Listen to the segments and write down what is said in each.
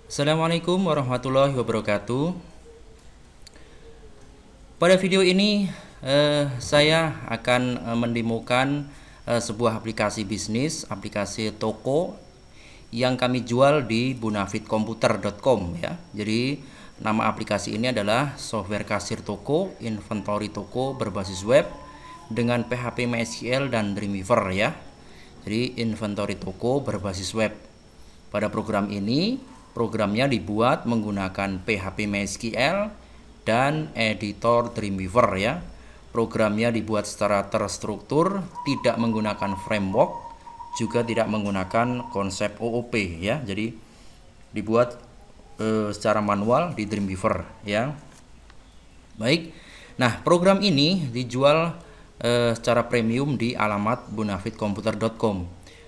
Assalamualaikum warahmatullahi wabarakatuh. Pada video ini saya akan mendemokan sebuah aplikasi bisnis, aplikasi toko yang kami jual di bonafitkomputer.com ya. Jadi nama aplikasi ini adalah software kasir toko, inventory toko berbasis web dengan PHP MySQL dan Dreamweaver ya. Jadi inventory toko berbasis web. Pada program ini, programnya dibuat menggunakan PHP MySQL dan editor Dreamweaver ya. Programnya dibuat secara terstruktur, tidak menggunakan framework, juga tidak menggunakan konsep OOP ya. Jadi dibuat secara manual di Dreamweaver ya. Baik. Nah, program ini dijual secara premium di alamat bonafitkomputer.com.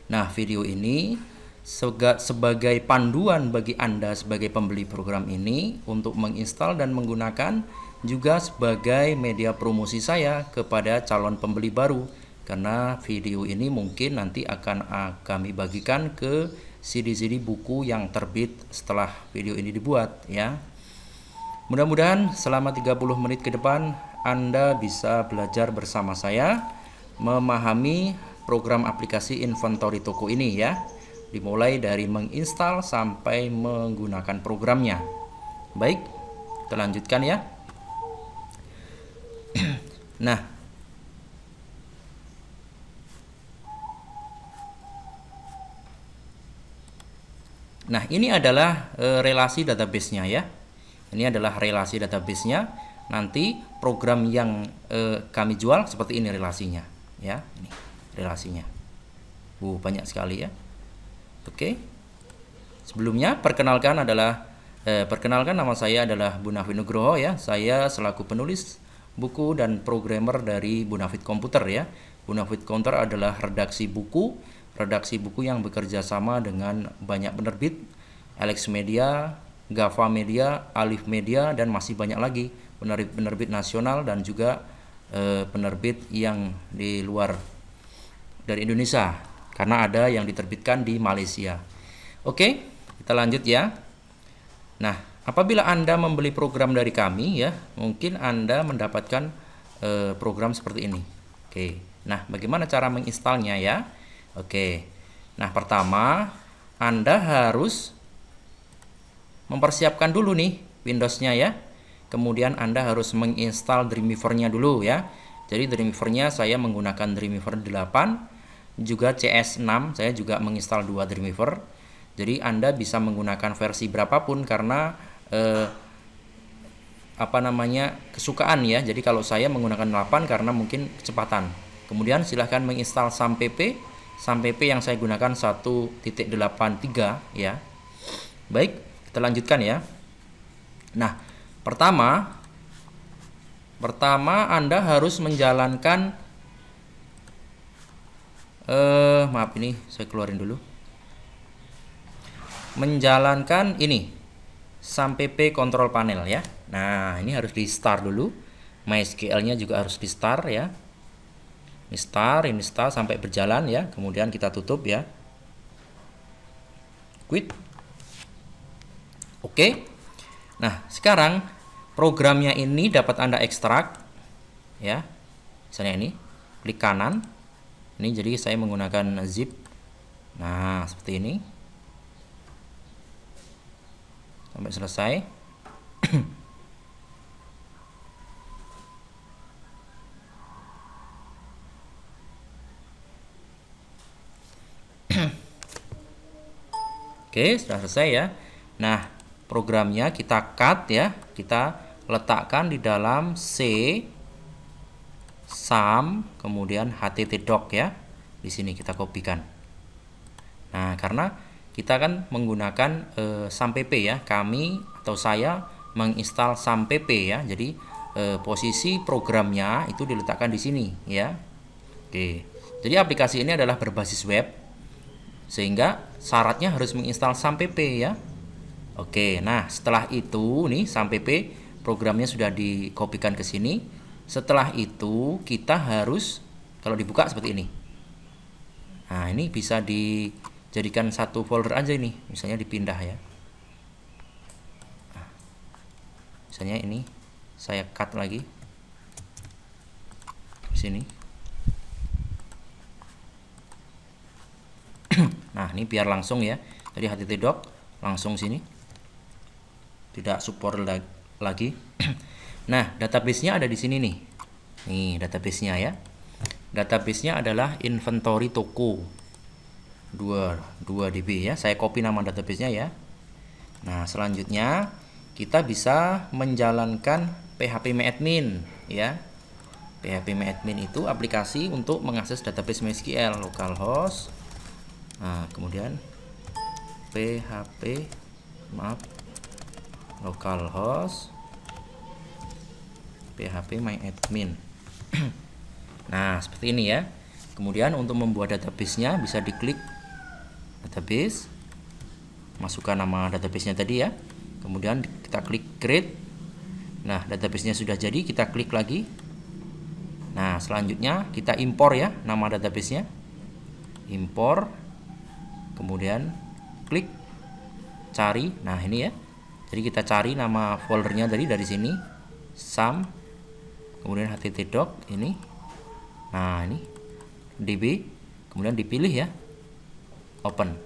Nah, video ini sebagai panduan bagi Anda sebagai pembeli program ini untuk menginstal dan menggunakan, juga sebagai media promosi saya kepada calon pembeli baru, karena video ini mungkin nanti akan kami bagikan ke CD-CD buku yang terbit setelah video ini dibuat ya. Mudah-mudahan selama 30 menit ke depan Anda bisa belajar bersama saya memahami program aplikasi inventory toko ini ya. Dimulai dari menginstal sampai menggunakan programnya. Baik, kita lanjutkan ya. Nah, ini adalah relasi database-nya ya. Ini adalah relasi database-nya. Nanti program yang kami jual seperti ini relasinya ya. Ini relasinya. Banyak sekali ya. Oke. Sebelumnya perkenalkan nama saya adalah Bonafit Nugroho ya. Saya selaku penulis buku dan programmer dari Bonafit Komputer ya. Bonafit Komputer adalah redaksi buku yang bekerja sama dengan banyak penerbit, Alex Media, Gava Media, Alif Media, dan masih banyak lagi penerbit nasional dan juga penerbit yang di luar dari Indonesia, karena ada yang diterbitkan di Malaysia. Oke, kita lanjut ya. Nah, apabila Anda membeli program dari kami ya, mungkin Anda mendapatkan program seperti ini. Oke. Nah, bagaimana cara menginstalnya ya? Oke. Nah, pertama Anda harus mempersiapkan dulu nih Windows-nya ya. Kemudian Anda harus menginstal Dreamweaver-nya dulu ya. Jadi Dreamweaver-nya saya menggunakan Dreamweaver 8, juga CS6, saya juga menginstal 2 Dreamweaver. Jadi Anda bisa menggunakan versi berapapun karena kesukaan ya. Jadi kalau saya menggunakan 8 karena mungkin kecepatan. Kemudian silahkan menginstal SAMPP yang saya gunakan 1.83 ya. Baik, kita lanjutkan ya. Nah, pertama Anda harus menjalankan maaf, ini saya keluarin dulu. Menjalankan ini SAMPP control panel ya. Nah, ini harus di start dulu. MySQL-nya juga harus di start ya. Ini start sampai berjalan ya. Kemudian kita tutup ya. Quit. Oke. Nah, sekarang programnya ini dapat Anda ekstrak ya. Misalnya ini, klik kanan. Ini jadi saya menggunakan zip. Nah, seperti ini. Sampai selesai. Oke, sudah selesai ya. Nah, programnya kita cut ya. Kita letakkan di dalam C SAM, kemudian httdoc ya. Di sini kita kopikan. Nah, karena kita kan menggunakan SAMPP ya. Kami atau saya menginstal SAMPP ya. Jadi posisi programnya itu diletakkan di sini ya. Oke. Jadi aplikasi ini adalah berbasis web, sehingga syaratnya harus menginstal SAMPP ya. Oke. Nah, setelah itu nih SAMPP programnya sudah dikopikan ke sini. Setelah itu kita harus, kalau dibuka seperti ini. Nah, ini bisa dijadikan satu folder aja ini, misalnya dipindah ya. Misalnya ini saya cut lagi di sini. Nah, ini biar langsung ya. Jadi HTTdoc langsung sini. Tidak support lagi. Nah, database-nya ada di sini nih. Nih, database-nya ya. Database-nya adalah inventory toko 2 DB ya. Saya copy nama database-nya ya. Nah, selanjutnya kita bisa menjalankan phpMyAdmin ya. phpMyAdmin itu aplikasi untuk mengakses database MySQL localhost. Nah, kemudian localhost phpMyAdmin. Nah, seperti ini ya. Kemudian untuk membuat database-nya bisa diklik database, masukkan nama database-nya tadi ya. Kemudian kita klik create. Nah, database-nya sudah jadi, kita klik lagi. Nah, selanjutnya kita impor ya nama database-nya. Impor. Kemudian klik cari. Nah, ini ya. Jadi kita cari nama foldernya tadi dari sini. Sum. Kemudian HTTdoc ini. Nah, ini DB. Kemudian dipilih ya. Open.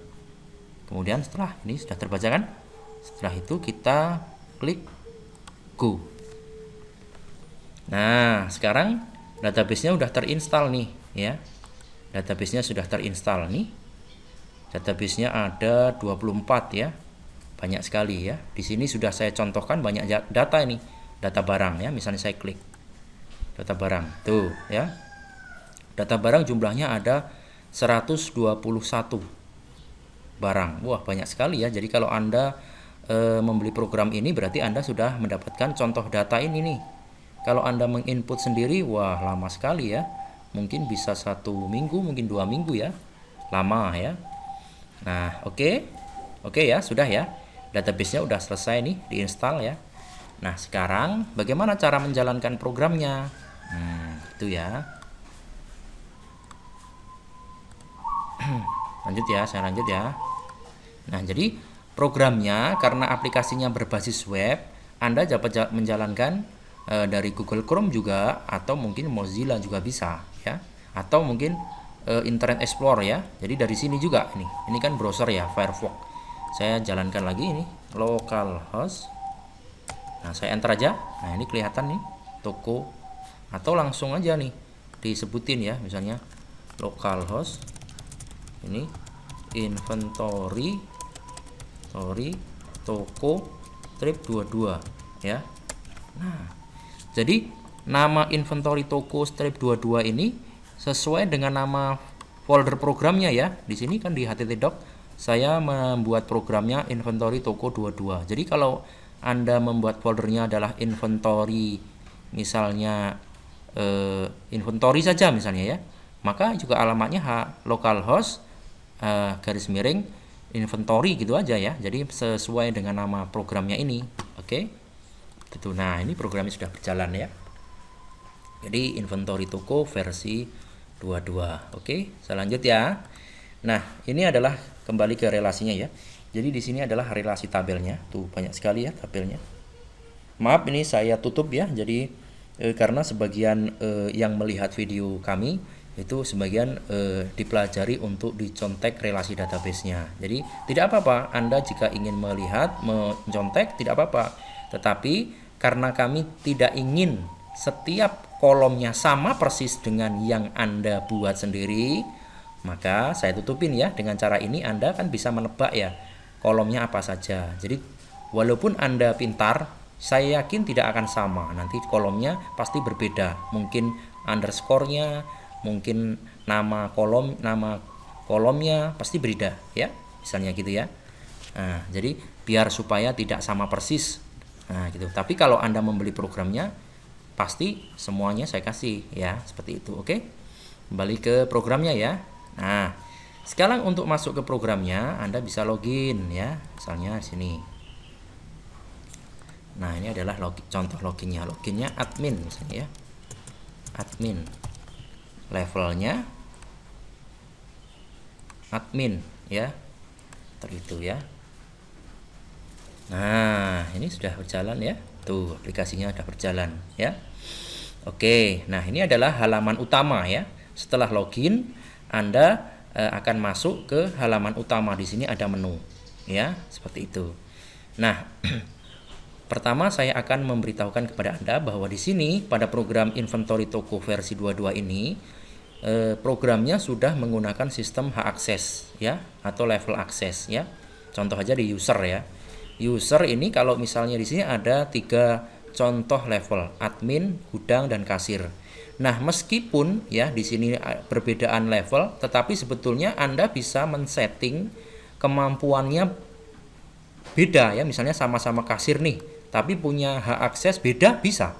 Kemudian setelah ini sudah terbaca kan? Setelah itu kita klik go. Nah, sekarang database-nya sudah terinstall nih ya. Database-nya sudah terinstall nih. Database-nya ada 24 ya. Banyak sekali ya. Di sini sudah saya contohkan banyak data ini. Data barang ya. Misalnya saya klik data barang. Tuh ya. Data barang jumlahnya ada 121 barang. Wah, banyak sekali ya. Jadi kalau Anda membeli program ini berarti Anda sudah mendapatkan contoh data ini nih. Kalau Anda menginput sendiri, wah lama sekali ya. Mungkin bisa 1 minggu, mungkin 2 minggu ya. Lama ya. Nah, oke ya, sudah ya. Database-nya udah selesai nih, diinstal ya. Nah, sekarang bagaimana cara menjalankan programnya? Itu ya. Lanjut ya, saya lanjut ya. Nah, jadi programnya karena aplikasinya berbasis web, Anda dapat menjalankan dari Google Chrome juga, atau mungkin Mozilla juga bisa ya. Atau mungkin Internet Explorer ya. Jadi dari sini juga nih. Ini kan browser ya, Firefox. Saya jalankan lagi ini, localhost. Nah, saya enter aja. Nah, ini kelihatan nih toko, atau langsung aja nih disebutin ya, misalnya localhost ini inventory toko strip 22 ya. Nah, jadi nama inventory toko strip 22 ini sesuai dengan nama folder programnya ya. Di sini kan di HTTdoc saya membuat programnya inventory toko 22. Jadi kalau Anda membuat foldernya adalah inventory, misalnya inventory saja misalnya ya, maka juga alamatnya localhost garis miring inventory gitu aja ya. Jadi sesuai dengan nama programnya ini. Oke. Gitu. Nah, ini programnya sudah berjalan ya. Jadi inventory toko versi 22. Oke, saya lanjut ya. Nah, ini adalah kembali ke relasinya ya. Jadi di sini adalah relasi tabelnya. Tuh banyak sekali ya tabelnya. Maaf ini saya tutup ya. Jadi karena sebagian yang melihat video kami itu sebagian dipelajari untuk dicontek relasi database-nya. Jadi tidak apa-apa Anda jika ingin melihat mencontek, tidak apa-apa. Tetapi karena kami tidak ingin setiap kolomnya sama persis dengan yang Anda buat sendiri, maka saya tutupin ya. Dengan cara ini Anda kan bisa menebak ya kolomnya apa saja. Jadi walaupun Anda pintar, saya yakin tidak akan sama. Nanti kolomnya pasti berbeda. Mungkin underscore-nya, mungkin nama kolomnya pasti berbeda ya. Misalnya gitu ya. Nah, jadi biar supaya tidak sama persis. Nah, gitu. Tapi kalau Anda membeli programnya, pasti semuanya saya kasih ya, seperti itu. Oke, kembali ke programnya ya. Nah, sekarang untuk masuk ke programnya Anda bisa login ya, misalnya sini. Nah, ini adalah contoh loginnya admin misalnya ya, admin, levelnya admin ya, seperti itu ya. Nah, ini sudah berjalan ya. Tuh, aplikasinya sudah berjalan ya. Oke, nah ini adalah halaman utama ya. Setelah login, Anda akan masuk ke halaman utama. Di sini ada menu ya, seperti itu. Nah, pertama saya akan memberitahukan kepada Anda bahwa di sini pada program Inventory Toko versi 22 ini programnya sudah menggunakan sistem hak akses ya, atau level akses ya. Contoh aja di user ya. User ini kalau misalnya di sini ada 3 contoh level: admin, gudang, dan kasir. Nah, meskipun ya di sini perbedaan level, tetapi sebetulnya Anda bisa men-setting kemampuannya beda ya. Misalnya sama-sama kasir nih, tapi punya hak akses beda, bisa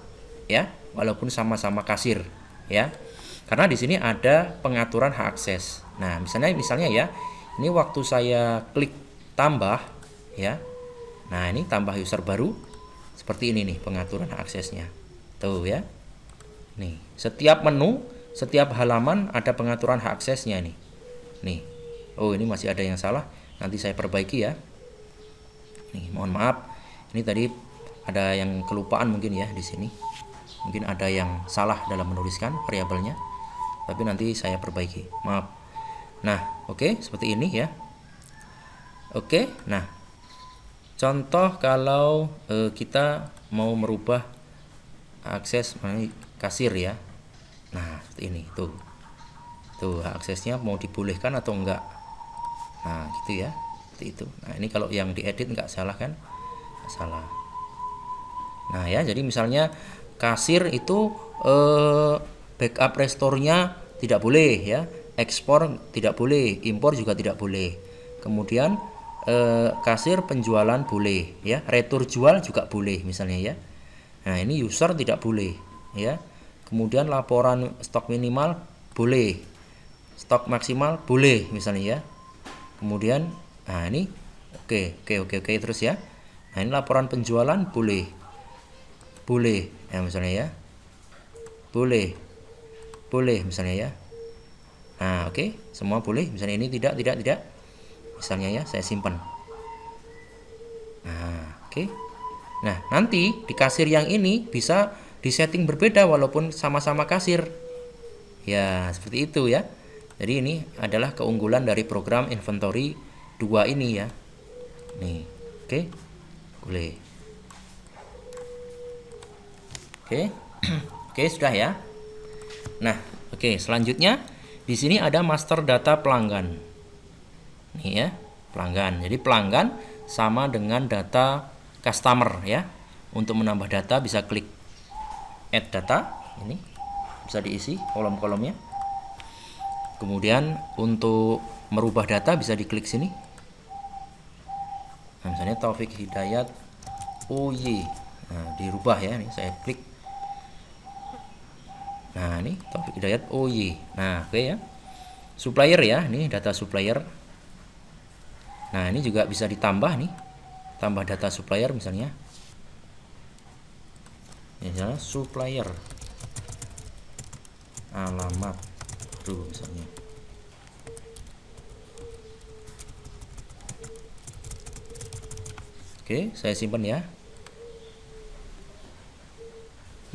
ya, walaupun sama-sama kasir ya. Karena di sini ada pengaturan hak akses. Nah, misalnya ya, ini waktu saya klik tambah ya. Nah, ini tambah user baru. Seperti ini nih pengaturan aksesnya. Tuh ya. Nih, setiap menu, setiap halaman ada pengaturan hak aksesnya nih. Nih. Oh, ini masih ada yang salah. Nanti saya perbaiki ya. Nih, mohon maaf. Ini tadi ada yang kelupaan mungkin ya di sini. Mungkin ada yang salah dalam menuliskan variabelnya. Tapi nanti saya perbaiki. Maaf. Nah, oke, seperti ini ya. Oke, nah. Contoh kalau kita mau merubah akses kasir ya. Nah, seperti ini tuh. Tuh, aksesnya mau dibolehkan atau enggak. Nah, gitu ya. Seperti itu. Nah, ini kalau yang diedit enggak salah kan? Enggak salah. Nah, ya, jadi misalnya kasir itu backup restore-nya tidak boleh ya. Ekspor tidak boleh, impor juga tidak boleh. Kemudian kasir penjualan boleh ya, retur jual juga boleh misalnya ya. Nah, ini user tidak boleh ya. Kemudian laporan stok minimal boleh, stok maksimal boleh misalnya ya. Kemudian nah ini oke terus ya. Nah, ini laporan penjualan boleh ya misalnya ya, boleh misalnya ya. Nah, oke, semua boleh. Misalnya ini tidak misalnya ya, saya simpan. Nah, oke. Nah, nanti di kasir yang ini bisa disetting berbeda walaupun sama-sama kasir ya, seperti itu ya. Jadi ini adalah keunggulan dari program Inventory 2 ini ya. Nih, oke. Boleh. Oke. Oke, sudah ya. Nah, oke, selanjutnya di sini ada master data pelanggan. Nih ya, pelanggan. Jadi pelanggan sama dengan data customer ya. Untuk menambah data bisa klik add data, ini bisa diisi kolom-kolomnya. Kemudian untuk merubah data bisa diklik sini. Nah, misalnya Taufik Hidayat OY. Nah, dirubah ya, ini saya klik. Nah, ini Taufik Hidayat OY. Nah, oke ya. Supplier ya, ini data supplier. Nah, ini juga bisa ditambah nih, tambah data supplier misalnya. Misalnya supplier alamat tuh misalnya. Oke, saya simpan ya.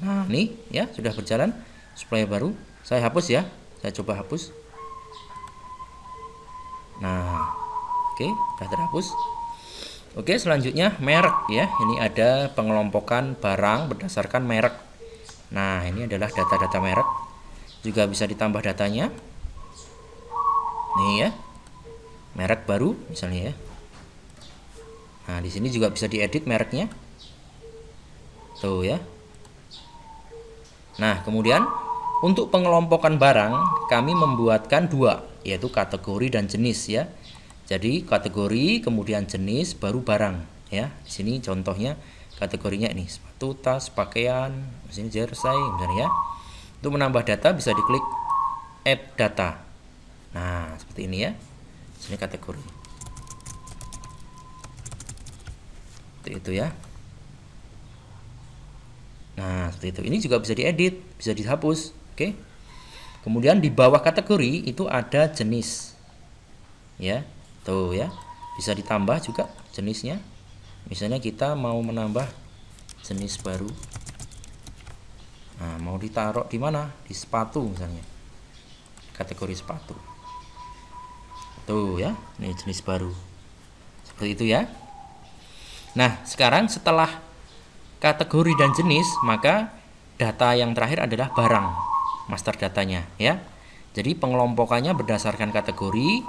Nah, nih ya sudah berjalan supplier baru. Saya hapus ya. Saya coba hapus. Nah, oke, sudah terhapus. Oke, selanjutnya merek ya. Ini ada pengelompokan barang berdasarkan merek. Nah, ini adalah data-data merek. Juga bisa ditambah datanya. Nih ya. Merek baru misalnya ya. Nah, di sini juga bisa diedit mereknya. Tuh ya. Nah, kemudian untuk pengelompokan barang kami membuatkan 2, yaitu kategori dan jenis ya. Jadi kategori kemudian jenis baru barang ya. Di sini contohnya kategorinya ini sepatu, tas, pakaian, di sini jersey misalnya ya. Untuk menambah data bisa diklik add data. Nah, seperti ini ya. Di sini kategori. Seperti itu ya. Nah, seperti itu. Ini juga bisa diedit, bisa dihapus. Oke. Kemudian di bawah kategori itu ada jenis. Ya. Tuh ya. Bisa ditambah juga jenisnya. Misalnya kita mau menambah jenis baru. Nah, mau ditaruh di mana? Di sepatu misalnya. Kategori sepatu. Tuh ya, ini jenis baru. Seperti itu ya. Nah, sekarang setelah kategori dan jenis, maka data yang terakhir adalah barang, master datanya ya. Jadi pengelompokannya berdasarkan kategori,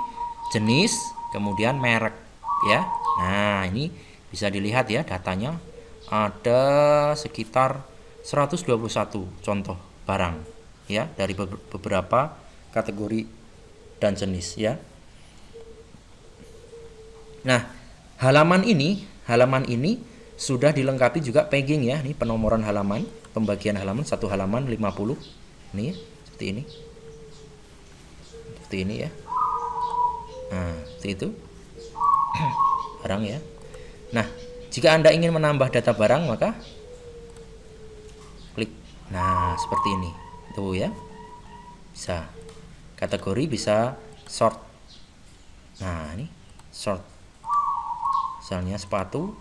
jenis, kemudian merek ya. Nah, ini bisa dilihat ya datanya ada sekitar 121 contoh barang ya dari beberapa kategori dan jenis ya. Nah, halaman ini sudah dilengkapi juga pegging ya. Ini penomoran halaman, pembagian halaman, satu halaman 50. Nih, seperti ini. Seperti ini ya. Nah, seperti itu. Barang ya. Nah, jika Anda ingin menambah data barang, maka klik. Nah, seperti ini. Tuh ya. Bisa. Kategori bisa sort. Nah, ini sort. Misalnya sepatu.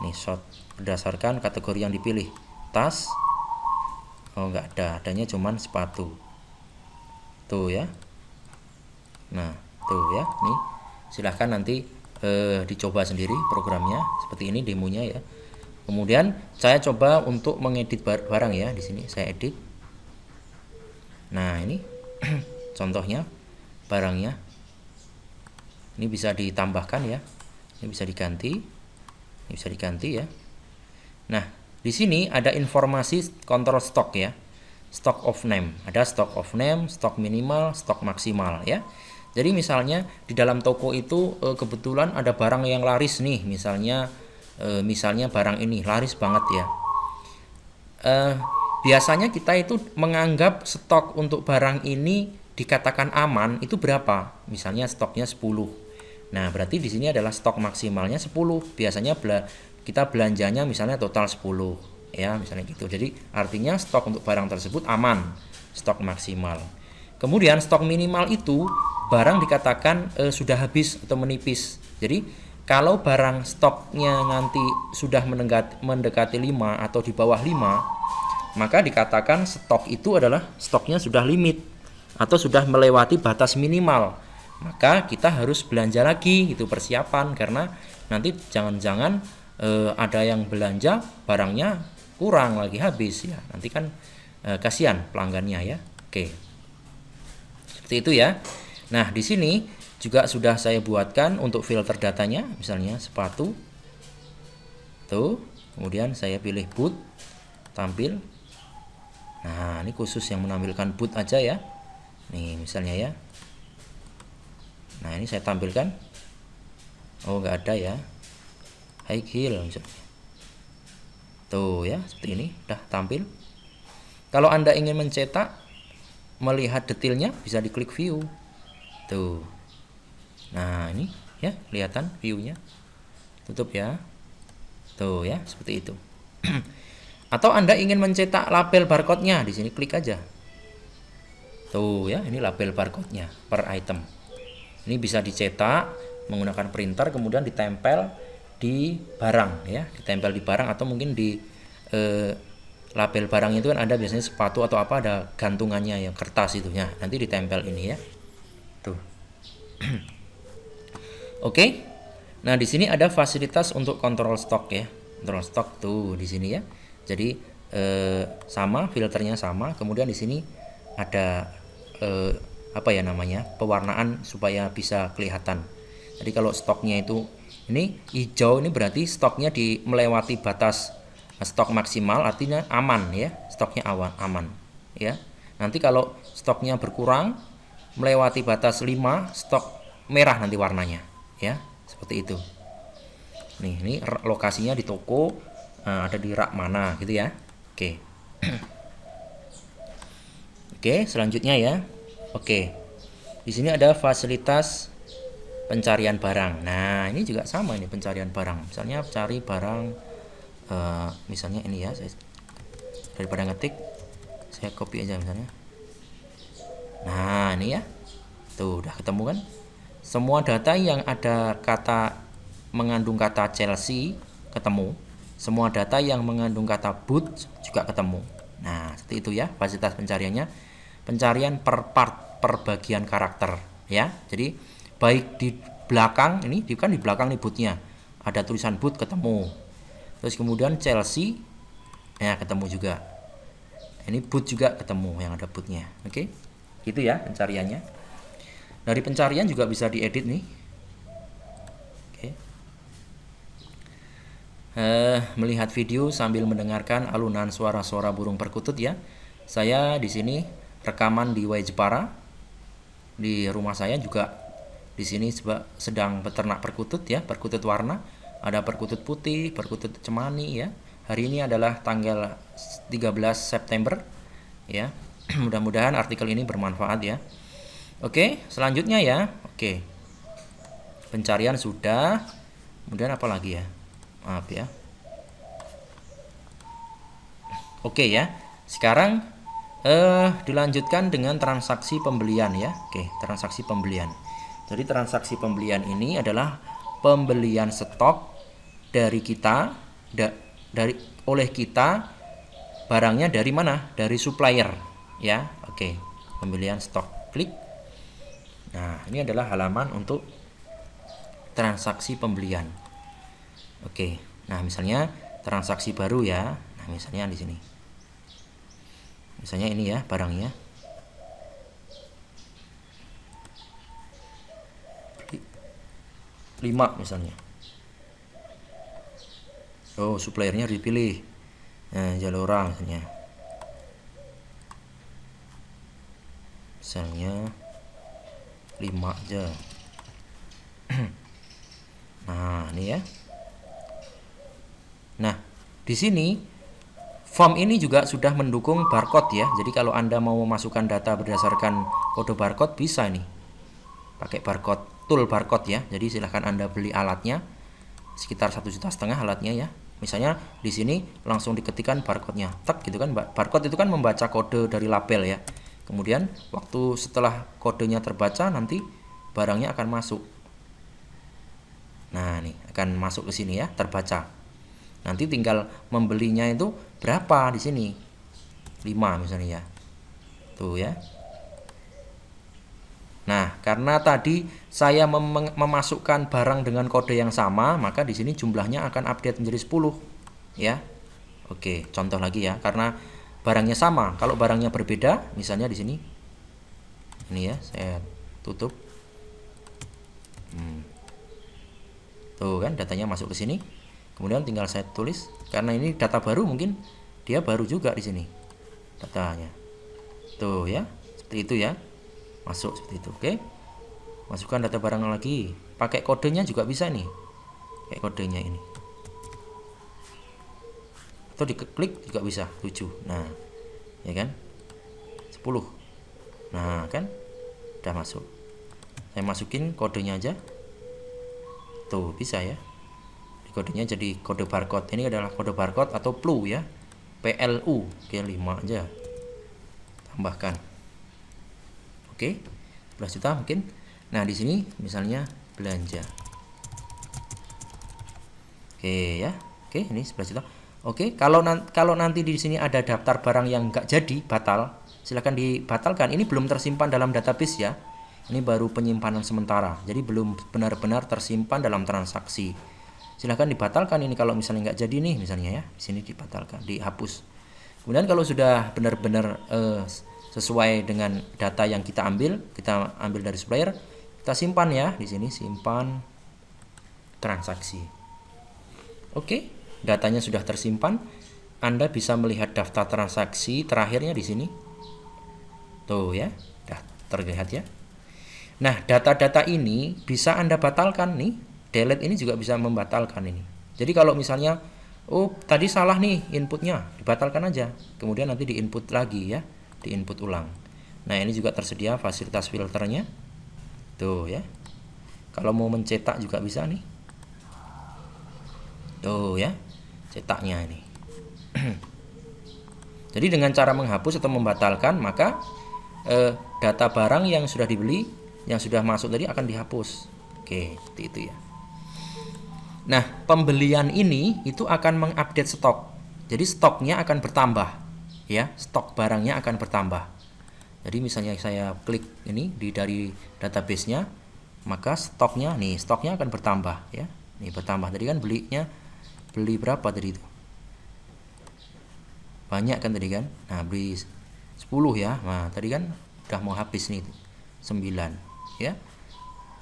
Nih sort berdasarkan kategori yang dipilih. Tas. Oh, enggak ada. Adanya cuman sepatu. Tuh ya. Nah, tuh ya. Nih, silahkan nanti dicoba sendiri programnya. Seperti ini demonya ya. Kemudian saya coba untuk mengedit barang ya. Di sini saya edit. Nah, ini contohnya barangnya. Ini bisa ditambahkan ya. Ini bisa diganti. Ini bisa diganti ya. Nah, di sini ada informasi kontrol stok ya. Stock of name. Ada stock of name, stok minimal, stok maksimal ya. Jadi misalnya di dalam toko itu kebetulan ada barang yang laris nih, misalnya barang ini laris banget ya. Biasanya kita itu menganggap stok untuk barang ini dikatakan aman itu berapa? Misalnya stoknya 10. Nah, berarti di sini adalah stok maksimalnya 10. Biasanya kita belanjanya misalnya total 10 ya, misalnya gitu. Jadi artinya stok untuk barang tersebut aman, stok maksimal. Kemudian stok minimal itu barang dikatakan sudah habis atau menipis. Jadi kalau barang stoknya nanti sudah mendekati 5 atau di bawah 5, maka dikatakan stok itu adalah stoknya sudah limit atau sudah melewati batas minimal. Maka kita harus belanja lagi, itu persiapan, karena nanti jangan-jangan ada yang belanja barangnya kurang lagi habis ya. Nanti kan kasihan pelanggannya ya. Oke. Seperti itu ya. Nah, di sini juga sudah saya buatkan untuk filter datanya, misalnya sepatu. Tuh, kemudian saya pilih boot, tampil. Nah, ini khusus yang menampilkan boot aja ya. Nih, misalnya ya. Nah, ini saya tampilkan. Oh, nggak ada ya. High heel misalnya. Tuh ya, seperti ini, udah tampil. Kalau Anda ingin mencetak, melihat detailnya, bisa diklik view. Tuh. Nah, ini ya, kelihatan view-nya. Tutup ya. Tuh ya, seperti itu. Atau Anda ingin mencetak label barcode-nya, di sini klik aja. Tuh ya, ini label barcode-nya per item. Ini bisa dicetak menggunakan printer, kemudian ditempel di barang ya, ditempel di barang, atau mungkin di label barang itu kan ada biasanya sepatu atau apa, ada gantungannya yang kertas itu ya, nanti ditempel ini ya. Tuh. Oke. Nah, di sini ada fasilitas untuk kontrol stok ya. Kontrol stok tuh di sini ya. Jadi sama, filternya sama. Kemudian di sini ada apa ya namanya, pewarnaan supaya bisa kelihatan. Jadi kalau stoknya itu ini hijau, ini berarti stoknya melewati batas stok maksimal, artinya aman ya, stoknya aman ya. Nanti kalau stoknya berkurang melewati batas 5, stok merah nanti warnanya ya, seperti itu. Nih, ini lokasinya di toko, ada di rak mana gitu ya. Oke. Oke, selanjutnya ya. Oke. Di sini ada fasilitas pencarian barang. Nah, ini juga sama, ini pencarian barang. Misalnya cari barang misalnya ini ya, saya daripada ngetik saya copy aja misalnya. Nah, ini ya. Tuh, udah ketemu kan? Semua data yang ada kata mengandung kata Chelsea ketemu, semua data yang mengandung kata boot juga ketemu. Nah, seperti itu ya fasilitas pencariannya. Pencarian per part, per bagian karakter ya. Jadi baik di belakang ini kan di belakang nih bootnya ada tulisan boot ketemu. Terus kemudian Chelsea ya ketemu juga. Ini boot juga ketemu yang ada bootnya. Oke. Gitu ya pencariannya. Dari pencarian juga bisa diedit nih. Oke. Melihat video sambil mendengarkan alunan suara-suara burung perkutut ya. Saya di sini rekaman di Wai Jepara. Di rumah saya juga di sini sedang beternak perkutut ya, perkutut warna. Ada perkutut putih, perkutut cemani ya. Hari ini adalah tanggal 13 September ya. Mudah-mudahan artikel ini bermanfaat ya. Oke, selanjutnya ya. Oke. Pencarian sudah. Kemudian apa lagi ya? Maaf ya. Oke ya. Sekarang dilanjutkan dengan transaksi pembelian ya. Oke, transaksi pembelian. Jadi transaksi pembelian ini adalah pembelian stok dari kita oleh kita, barangnya dari mana? Dari supplier ya. Oke, pembelian stok. Klik. Nah, ini adalah halaman untuk transaksi pembelian. Oke. Nah, misalnya transaksi baru ya. Nah, misalnya di sini. Misalnya ini ya barangnya. Lima misalnya. Oh, suppliernya dipilih. Nah, Jalora misalnya. Misalnya 5 aja. Nah, ini ya. Nah, di sini form ini juga sudah mendukung barcode ya. Jadi kalau Anda mau memasukkan data berdasarkan kode barcode bisa nih. Pakai barcode, tool barcode ya. Jadi silahkan Anda beli alatnya. Sekitar 1,5 juta alatnya ya. Misalnya di sini langsung diketikkan barcode-nya. Tek gitu kan. Barcode itu kan membaca kode dari label ya. Kemudian waktu setelah kodenya terbaca nanti barangnya akan masuk. Nah, nih akan masuk ke sini ya, terbaca. Nanti tinggal membelinya itu berapa di sini. 5 misalnya ya. Tuh ya. Nah, karena tadi saya memasukkan barang dengan kode yang sama, maka di sini jumlahnya akan update menjadi 10 ya. Oke, contoh lagi ya, karena barangnya sama. Kalau barangnya berbeda, misalnya di sini. Ini ya, saya tutup. Tuh kan datanya masuk ke sini. Kemudian tinggal saya tulis, karena ini data baru mungkin dia baru juga di sini datanya. Tuh ya, seperti itu ya. Masuk seperti itu. Oke. Masukkan data barang lagi. Pakai kodenya juga bisa nih. Kayak kodenya ini. Atau diklik juga bisa 7. Nah, ya kan? 10. Nah, kan? Udah masuk. Saya masukin kodenya aja. Tuh, bisa ya. Kodenya jadi kode barcode. Ini adalah kode barcode atau PLU ya. PLU. Oke, 5 aja. Tambahkan. Oke, 11 juta mungkin. Nah, di sini misalnya belanja. Oke ya. Oke, ini 11 juta. Oke, kalau nanti di sini ada daftar barang yang enggak jadi, batal, silakan dibatalkan. Ini belum tersimpan dalam database ya. Ini baru penyimpanan sementara. Jadi belum benar-benar tersimpan dalam transaksi. Silahkan dibatalkan ini kalau misalnya nggak jadi nih misalnya ya. Di sini dibatalkan, dihapus. Kemudian kalau sudah benar-benar sesuai dengan data yang kita ambil dari supplier, kita simpan ya di sini, simpan transaksi. Oke, datanya sudah tersimpan. Anda bisa melihat daftar transaksi terakhirnya di sini. Tuh ya, sudah terlihat ya. Nah, data-data ini bisa Anda batalkan nih. Delete ini juga bisa membatalkan ini. Jadi kalau misalnya tadi salah nih inputnya, dibatalkan aja. Kemudian nanti diinput lagi ya. Diinput ulang. Nah, ini juga tersedia fasilitas filternya. Tuh ya. Kalau mau mencetak juga bisa nih. Tuh ya. Cetaknya ini. Jadi dengan cara menghapus atau membatalkan, maka data barang yang sudah dibeli, yang sudah masuk tadi akan dihapus. Oke, seperti itu ya. Nah, pembelian ini itu akan mengupdate stok. Jadi stoknya akan bertambah, ya. Stok barangnya akan bertambah. Jadi misalnya saya klik ini dari database-nya, maka stoknya akan bertambah, ya. Nih bertambah. Tadi kan beli berapa tadi itu? Banyak kan tadi kan? Nah, beli 10 ya. Nah, tadi kan udah mau habis nih 9, ya.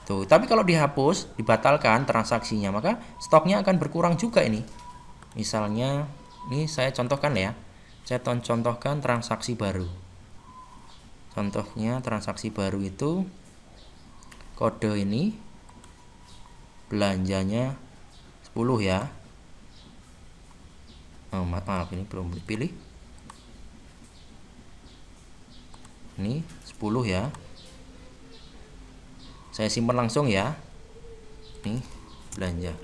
Tuh, tapi kalau dihapus, dibatalkan transaksinya, maka stoknya akan berkurang juga ini. Misalnya, ini saya contohkan ya. Saya contohkan transaksi baru. Contohnya transaksi baru itu kode ini belanjanya 10 ya. Oh, maaf ini belum dipilih. Ini 10 ya. Saya simpan langsung ya. Nih, belanja.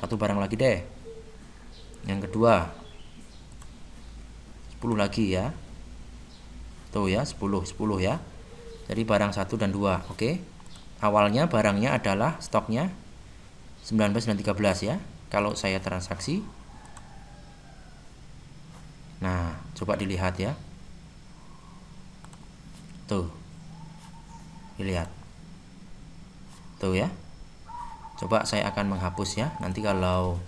Satu barang lagi deh. Yang kedua. 10 lagi ya. Tuh ya, 10 ya. Jadi barang 1 dan 2, oke. Awalnya barangnya adalah stoknya 19 dan 13 ya. Kalau saya transaksi. Nah, coba dilihat ya. Tuh. Dilihat. Tuh ya. Coba saya akan menghapus ya. Nanti kalau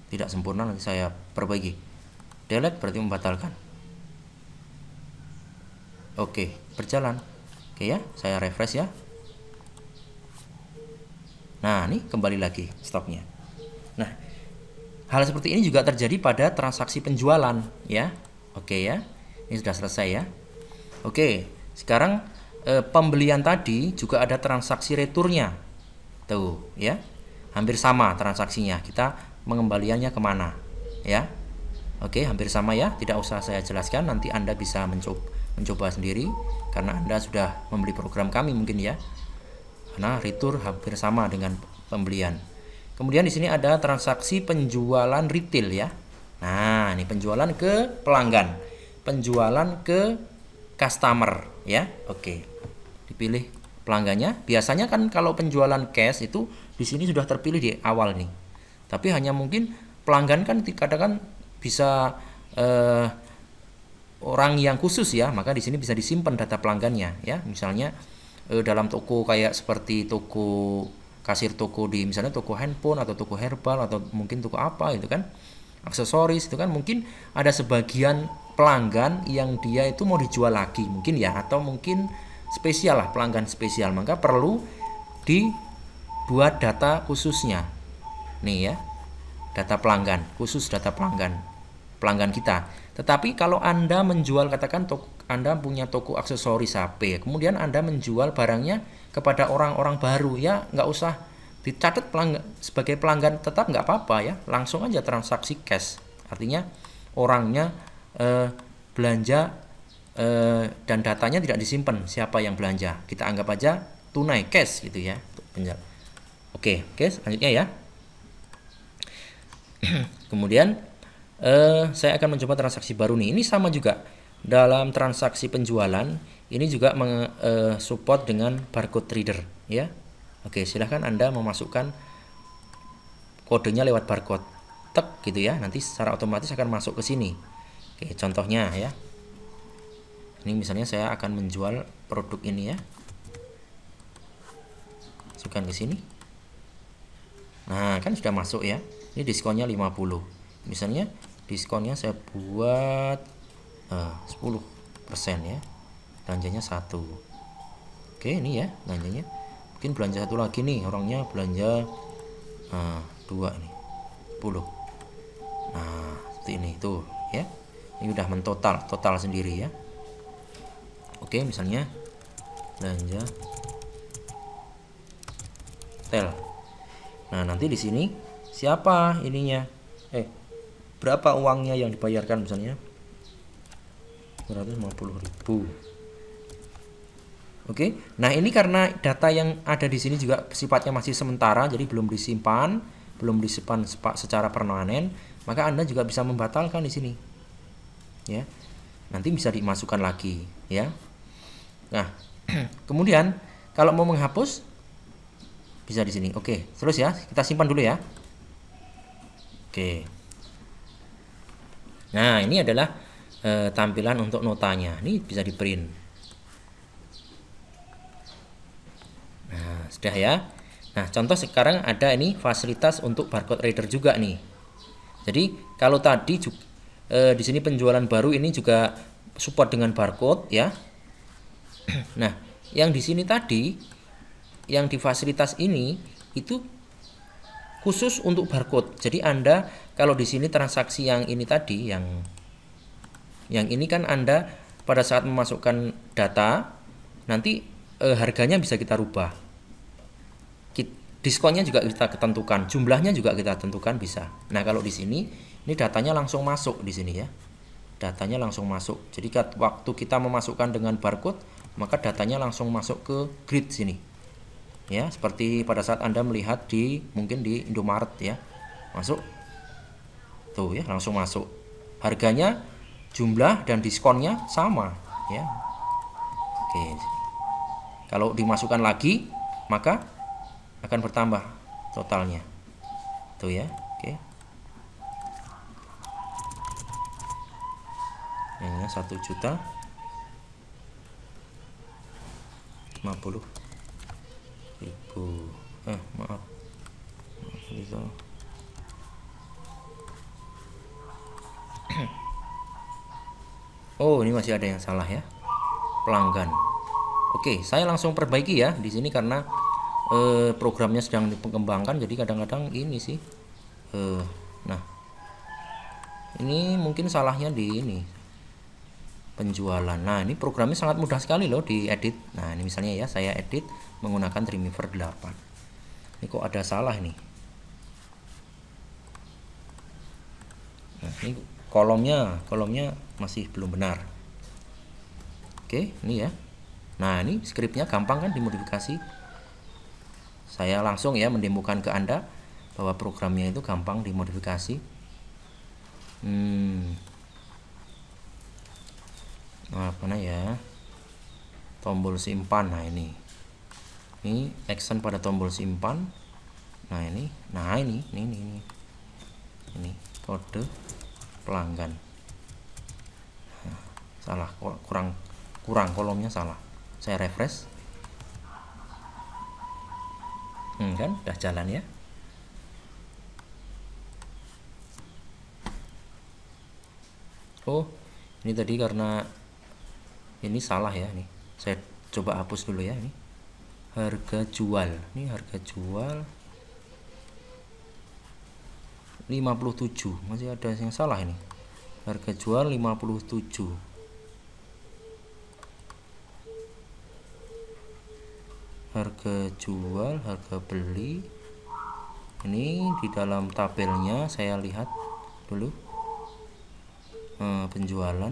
tidak sempurna nanti saya perbaiki. Delete berarti membatalkan. Oke, berjalan. Oke ya, saya refresh ya. Nah, ini kembali lagi stoknya. Nah, hal seperti ini juga terjadi pada transaksi penjualan ya. Oke ya. Ini sudah selesai ya. Oke, sekarang pembelian tadi juga ada transaksi returnya. Tuh ya. Hampir sama transaksinya. Kita mengembaliannya kemana ya. Oke, hampir sama ya. Tidak usah saya jelaskan. Nanti Anda bisa mencoba sendiri karena Anda sudah membeli program kami mungkin ya. Karena return hampir sama dengan pembelian. Kemudian di sini ada transaksi penjualan retail ya. Nah, ini penjualan ke pelanggan, penjualan ke customer ya. Oke. Dipilih pelanggannya. Biasanya kan kalau penjualan cash itu di sini sudah terpilih di awal nih. Tapi hanya mungkin pelanggan kan kadang-kadang bisa orang yang khusus ya, maka di sini bisa disimpan data pelanggannya ya. Misalnya dalam toko kayak seperti toko kasir toko di misalnya toko handphone atau toko herbal atau mungkin toko apa itu kan, aksesoris itu kan mungkin ada sebagian pelanggan yang dia itu mau dijual lagi mungkin ya, atau mungkin spesial lah, pelanggan spesial, maka perlu dibuat data khususnya nih ya, data pelanggan khusus, data pelanggan kita. Tetapi kalau Anda menjual, katakan Anda punya toko aksesoris HP, kemudian Anda menjual barangnya kepada orang-orang baru ya, nggak usah dicatat sebagai pelanggan tetap, nggak apa-apa ya, langsung aja transaksi cash. Artinya orangnya belanja dan datanya tidak disimpan siapa yang belanja, kita anggap aja tunai cash gitu ya. Oke, selanjutnya ya. Kemudian saya akan mencoba transaksi baru nih. Ini sama juga dalam transaksi penjualan. Ini juga support dengan barcode reader ya. Oke, silahkan Anda memasukkan kodenya lewat barcode, tek gitu ya. Nanti secara otomatis akan masuk ke sini. Oke, contohnya ya. Ini misalnya saya akan menjual produk ini ya. Masukkan ke sini. Nah, kan sudah masuk ya. Ini diskonnya 50. Misalnya diskonnya saya buat 10% ya. Belanjanya 1. Oke, ini ya belanjanya. Mungkin belanja satu lagi nih, orangnya belanja 2 ini 10. Nah, seperti ini tuh ya. Ini udah total sendiri ya. Oke, misalnya belanja tel. Nah, nanti di sini siapa ininya? Berapa uangnya yang dibayarkan misalnya? 150.000. Oke. Nah, ini karena data yang ada di sini juga sifatnya masih sementara, jadi belum disimpan secara permanen, maka Anda juga bisa membatalkan di sini. Ya. Nanti bisa dimasukkan lagi, ya. Nah, kemudian Kalau mau menghapus bisa di sini. Oke, terus ya, kita simpan dulu ya. Oke. Nah, ini adalah tampilan untuk notanya. Ini bisa di print. Nah, sudah ya. Nah, contoh sekarang ada ini fasilitas untuk barcode reader juga nih. Jadi kalau tadi di sini penjualan baru ini juga support dengan barcode ya. Nah, yang di sini tadi, yang di fasilitas ini itu khusus untuk barcode. Jadi Anda kalau di sini transaksi yang ini tadi, yang ini kan Anda pada saat memasukkan data nanti harganya bisa kita rubah. Diskonnya juga kita tentukan, jumlahnya juga kita tentukan bisa. Nah, kalau di sini ini datanya langsung masuk di sini ya. Datanya langsung masuk. Jadi waktu kita memasukkan dengan barcode, maka datanya langsung masuk ke grid sini. Ya, seperti pada saat Anda melihat mungkin di Indomaret ya. Masuk. Tuh ya, langsung masuk. Harganya, jumlah dan diskonnya sama ya. Oke. Kalau dimasukkan lagi, maka akan bertambah totalnya. Tuh ya. Oke. Ini 1.050.000. Maaf. Bisa. Oh, ini masih ada yang salah ya. Pelanggan. Oke, saya langsung perbaiki ya di sini karena programnya sedang dikembangkan, jadi kadang-kadang ini sih. Nah, ini mungkin salahnya di ini penjualan. Nah, ini programnya sangat mudah sekali loh diedit. Nah, ini misalnya ya, saya edit menggunakan Dreamweaver 8. Ini kok ada salah ini. Nah, ini kolomnya masih belum benar. Oke, ini ya. Nah, ini skripnya gampang kan dimodifikasi. Saya langsung ya mendemokan ke Anda bahwa programnya itu gampang dimodifikasi. Nah, mana ya? Tombol simpan. Nah, ini action pada tombol simpan. Nah, ini kode pelanggan. Nah, salah, kurang kolomnya salah. Saya refresh. Kan udah jalan ya. Oh, ini tadi karena ini salah ya nih. Saya coba hapus dulu ya ini. Harga jual. Ini harga jual 57. Masih ada yang salah ini. Harga jual 57. Harga jual, harga beli. Ini di dalam tabelnya saya lihat dulu. Penjualan.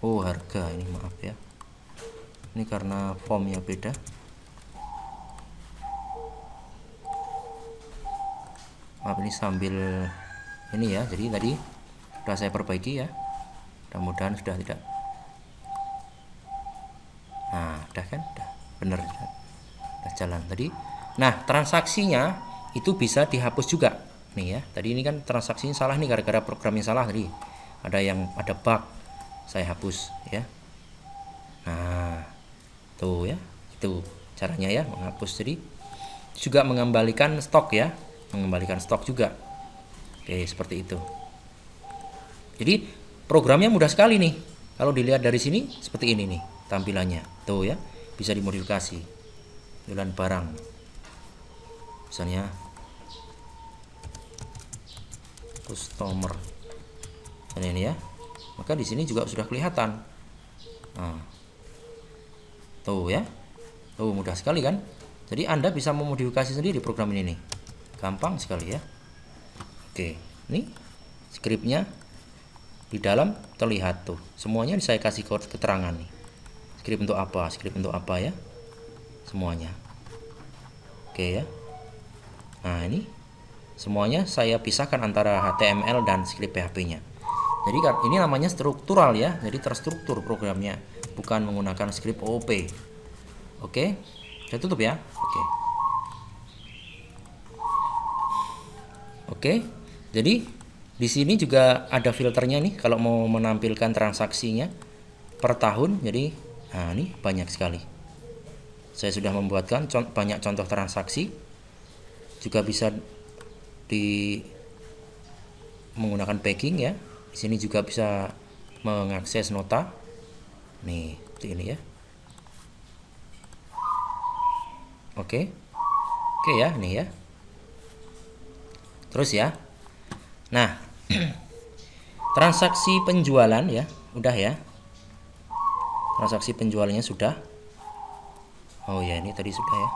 Oh, harga ini, maaf ya. Ini karena formnya beda. Maaf, ini sambil ini ya. Jadi tadi sudah saya perbaiki ya. Mudah-mudahan sudah tidak. Nah, udah kan? Udah bener, udah jalan tadi. Nah, transaksinya itu bisa dihapus juga nih ya. Tadi ini kan transaksinya salah nih gara-gara programnya salah tadi. Ada bug. Saya hapus ya. Nah, tuh ya. Itu caranya ya menghapus. Jadi juga mengembalikan stok ya. Mengembalikan stok juga. Oke, seperti itu. Jadi programnya mudah sekali nih. Kalau dilihat dari sini seperti ini nih tampilannya. Tuh ya. Bisa dimodifikasi. Jualan barang. Misalnya customer. Misalnya ini ya. Maka di sini juga sudah kelihatan. Nah, tuh ya. Tuh mudah sekali kan? Jadi Anda bisa memodifikasi sendiri program ini nih. Gampang sekali ya. Oke, ini skripnya di dalam terlihat tuh. Semuanya saya kasih keterangan nih. Skrip untuk apa ya. Semuanya. Oke ya. Nah, ini semuanya saya pisahkan antara HTML dan skrip PHP-nya. Jadi ini namanya struktural ya. Jadi terstruktur programnya, bukan menggunakan skrip OOP. Oke, saya tutup ya. Oke, jadi di sini juga ada filternya nih kalau mau menampilkan transaksinya per tahun. Jadi, nah ini banyak sekali. Saya sudah membuatkan banyak contoh transaksi. Juga bisa di menggunakan packing ya. Di sini juga bisa mengakses nota. Nih, seperti ini ya. Oke. Oke ya, nih ya. Terus ya. Nah, transaksi penjualan ya, udah ya. Transaksi penjualannya sudah. Oh ya, ini tadi sudah ya.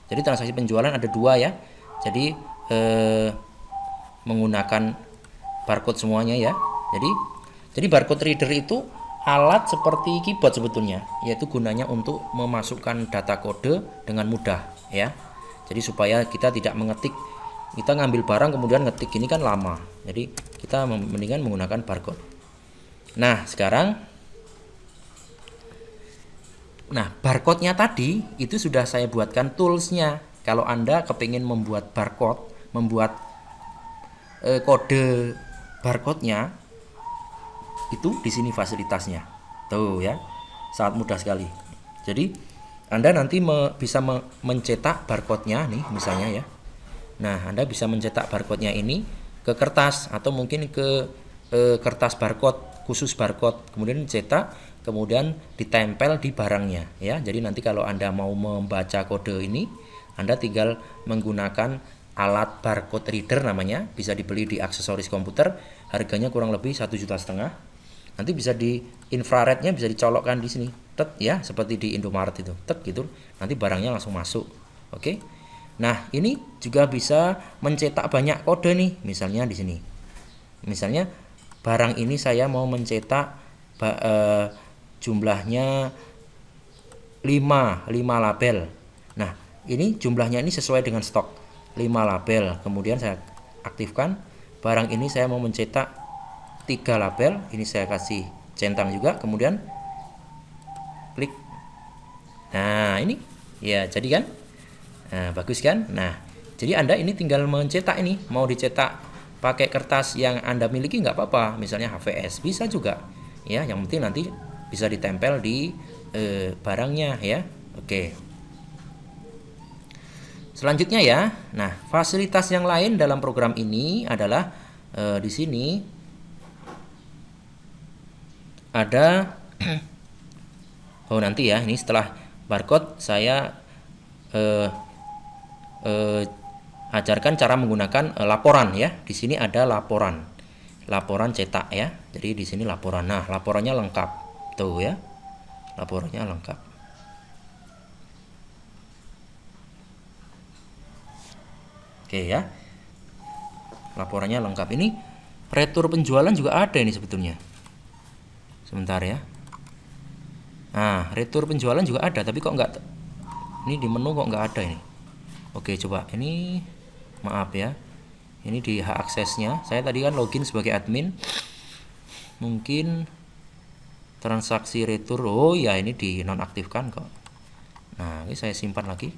Jadi transaksi penjualan ada 2 ya. Jadi menggunakan barcode semuanya ya. Jadi barcode reader itu alat seperti keyboard sebetulnya, yaitu gunanya untuk memasukkan data kode dengan mudah ya. Jadi supaya kita tidak mengetik, kita ngambil barang kemudian ngetik ini kan lama. Jadi kita mendingan menggunakan barcode. Nah, sekarang barcode-nya tadi itu sudah saya buatkan toolsnya. Kalau Anda kepingin membuat barcode, membuat kode barcode-nya, itu di sini fasilitasnya. Tuh ya, sangat mudah sekali. Jadi Anda nanti bisa mencetak barcode-nya nih misalnya ya. Nah, Anda bisa mencetak barcode-nya ini ke kertas atau mungkin ke kertas barcode, khusus barcode, kemudian cetak, kemudian ditempel di barangnya ya. Jadi nanti kalau Anda mau membaca kode ini, Anda tinggal menggunakan alat barcode reader namanya, bisa dibeli di aksesoris komputer, harganya kurang lebih 1,5 juta. Nanti bisa di infrarednya bisa dicolokkan di sini, tet ya, seperti di Indomaret itu, tet gitu. Nanti barangnya langsung masuk. Oke. Nah, ini juga bisa mencetak banyak kode nih, misalnya di sini. Misalnya barang ini saya mau mencetak jumlahnya 5 label. Nah, ini jumlahnya ini sesuai dengan stok 5 label. Kemudian saya aktifkan. Barang ini saya mau mencetak 3 label. Ini saya kasih centang juga. Kemudian klik. Nah, ini ya jadi kan. Nah, bagus kan? Nah, jadi Anda ini tinggal mencetak ini. Mau dicetak pakai kertas yang Anda miliki nggak apa-apa. Misalnya HVS bisa juga. Ya, yang penting nanti bisa ditempel di barangnya ya. Oke. Selanjutnya ya. Nah, fasilitas yang lain dalam program ini adalah di sini ada oh nanti ya, ini setelah barcode saya ajarkan cara menggunakan laporan ya. Di sini ada laporan cetak ya. Jadi di sini laporan. Nah, laporannya lengkap tuh ya. Laporannya lengkap. Oke ya. Laporannya lengkap. Ini retur penjualan juga ada ini sebetulnya. Sebentar ya. Nah, retur penjualan juga ada, tapi kok nggak, ini di menu kok nggak ada ini. Oke, coba ini, maaf ya, ini di hak aksesnya. Saya tadi kan login sebagai admin, mungkin transaksi retur, oh ya ini di nonaktifkan kok. Nah, ini saya simpan lagi.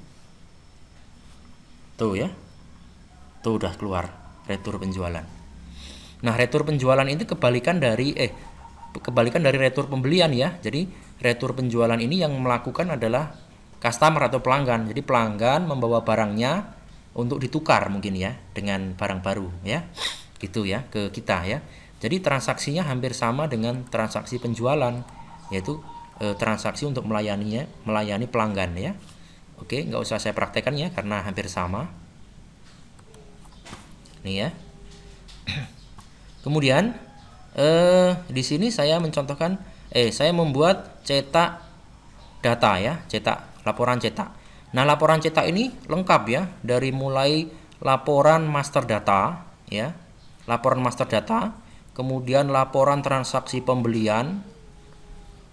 Tuh ya, tuh udah keluar retur penjualan. Nah, retur penjualan ini kebalikan dari retur pembelian ya. Jadi retur penjualan ini yang melakukan adalah customer atau pelanggan. Jadi pelanggan membawa barangnya untuk ditukar mungkin ya dengan barang baru ya. Gitu ya ke kita ya. Jadi transaksinya hampir sama dengan transaksi penjualan, yaitu transaksi untuk melayani pelanggan ya. Oke, nggak usah saya praktekkan ya karena hampir sama. Nih ya. Kemudian di sini saya mencontohkan, saya membuat cetak data ya, laporan cetak. Nah, laporan cetak ini lengkap ya, dari mulai laporan master data ya, laporan master data, kemudian laporan transaksi pembelian,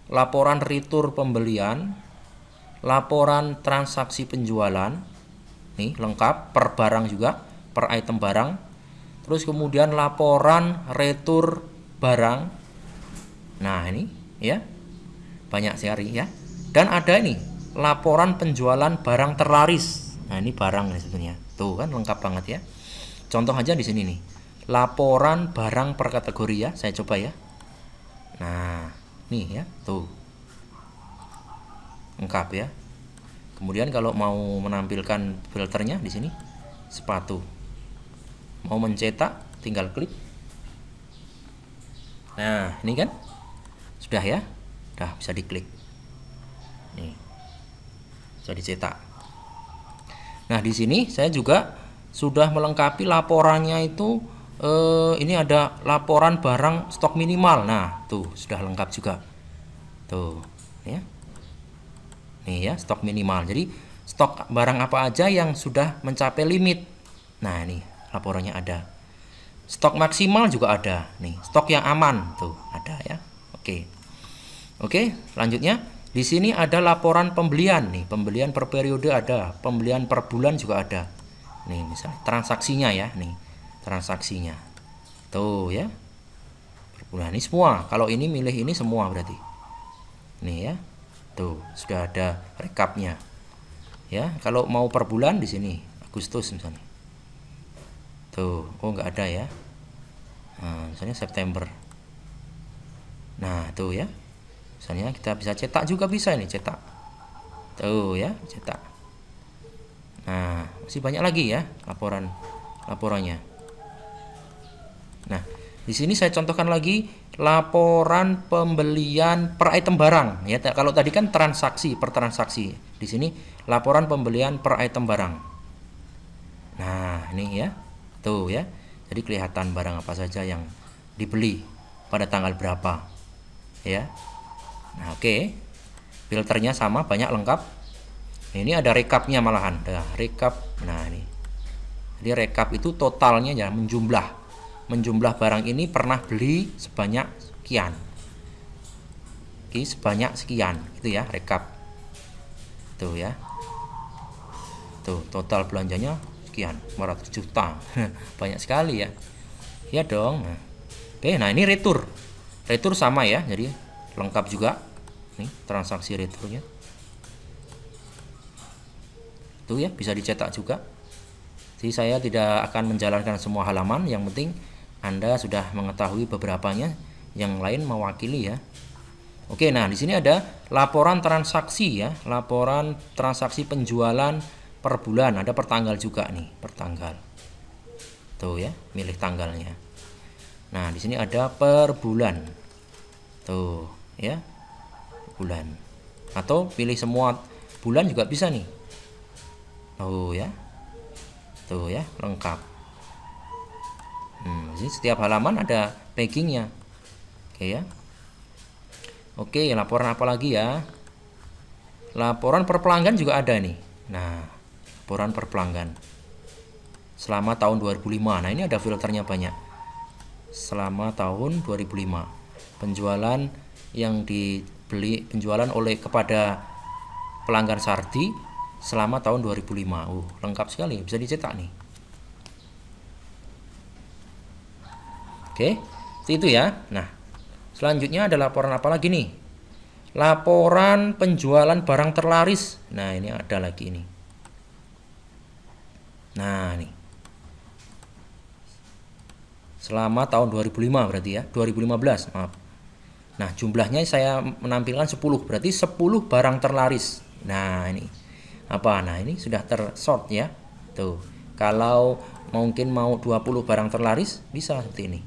laporan retur pembelian, laporan transaksi penjualan, nih lengkap per barang juga, per item barang. Terus kemudian laporan retur barang. Nah, ini ya. Banyak sekali ya. Dan ada ini laporan penjualan barang terlaris. Nah, ini barang nih sebetulnya. Tuh kan lengkap banget ya. Contoh aja di sini nih. Laporan barang per kategori ya. Saya coba ya. Nah, nih ya, tuh. Lengkap ya. Kemudian kalau mau menampilkan filternya di sini sepatu. Mau mencetak tinggal klik. Nah, ini kan sudah ya. Udah bisa diklik. Nih. Bisa dicetak. Nah, di sini saya juga sudah melengkapi laporannya itu ini ada laporan barang stok minimal. Nah, tuh sudah lengkap juga. Tuh, ya. Nih ya, stok minimal. Jadi, stok barang apa aja yang sudah mencapai limit. Nah, ini laporannya ada. Stok maksimal juga ada. Nih, stok yang aman tuh ada ya. Oke. Oke, selanjutnya di sini ada laporan pembelian nih, pembelian per periode ada, pembelian per bulan juga ada. Nih, misalnya transaksinya ya, nih. Transaksinya. Tuh ya. Per bulan ini semua. Kalau ini milih ini semua berarti. Nih ya. Tuh, sudah ada rekapnya. Ya, kalau mau per bulan di sini Agustus misalnya. Tuh, oh nggak ada ya. Nah, misalnya September. Nah, tuh ya. Misalnya kita bisa cetak juga bisa ini cetak. Tuh ya, cetak. Nah, masih banyak lagi ya laporannya. Nah, di sini saya contohkan lagi laporan pembelian per item barang ya. Kalau tadi kan transaksi per transaksi. Di sini laporan pembelian per item barang. Nah, ini ya. Tuh ya. Jadi kelihatan barang apa saja yang dibeli pada tanggal berapa. Ya. Nah, oke. Filternya sama, banyak lengkap. Ini ada rekapnya malahan. Nah, rekap. Nah, ini. Jadi rekap itu totalnya ya menjumlah barang ini pernah beli sebanyak sekian. Oke, sebanyak sekian, itu ya, rekap. Tuh ya. Tuh, total belanjanya sekian, 500 juta. Banyak sekali ya. Ya dong. Nah. Oke, nah ini retur. Retur sama ya, jadi lengkap juga. Nih, transaksi returnya. Tuh ya, bisa dicetak juga. Jadi saya tidak akan menjalankan semua halaman, yang penting Anda sudah mengetahui beberapanya, yang lain mewakili ya. Oke, nah di sini ada laporan transaksi ya, laporan transaksi penjualan per bulan, ada per tanggal juga nih, per tanggal. Tuh ya, milih tanggalnya. Nah, di sini ada per bulan. Tuh, ya. Bulan. Atau pilih semua bulan juga bisa nih. Tuh ya. Tuh ya, lengkap. Jadi setiap halaman ada packingnya. Oke ya. Oke, laporan apa lagi ya? Laporan per pelanggan juga ada nih. Nah, laporan per pelanggan selama tahun 2005. Nah, ini ada filternya banyak. Selama tahun 2005. Penjualan yang dibeli, penjualan oleh kepada pelanggan Sardi selama tahun 2005. Lengkap sekali, bisa dicetak nih. Oke, itu ya. Nah, selanjutnya ada laporan apa lagi nih? Laporan penjualan barang terlaris. Nah, ini ada lagi ini. Nah, nih. Selama tahun 2005 berarti ya, 2015, maaf. Nah, jumlahnya saya menampilkan 10, berarti 10 barang terlaris. Nah, ini. Apa? Nah, ini sudah tersort ya. Tuh. Kalau mungkin mau 20 barang terlaris, bisa seperti ini.